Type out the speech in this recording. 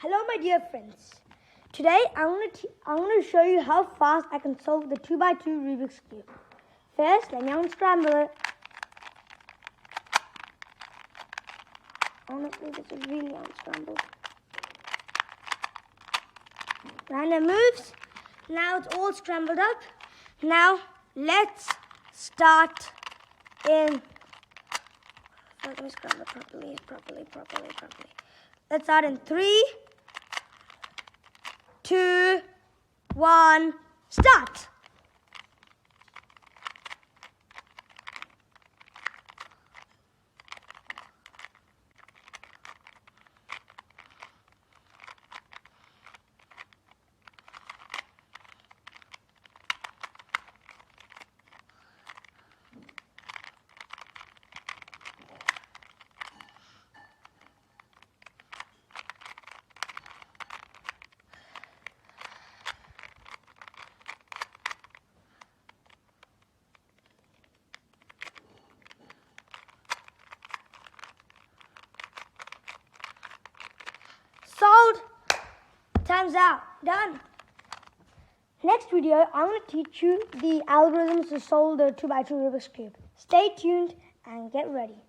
Hello my dear friends. Today I'm going to show you how fast I can solve the 2x2 Rubik's Cube. First, let me unscramble it. Honestly, this is really unscrambled. And it moves. Now it's all scrambled up. Now let's start in... Let me scramble it properly. Let's start in 3, 2, 1, start! Solved. Time's out. Done. Next video, I'm going to teach you the algorithms to solve the 2x2 Rubik's Cube. Stay tuned and get ready.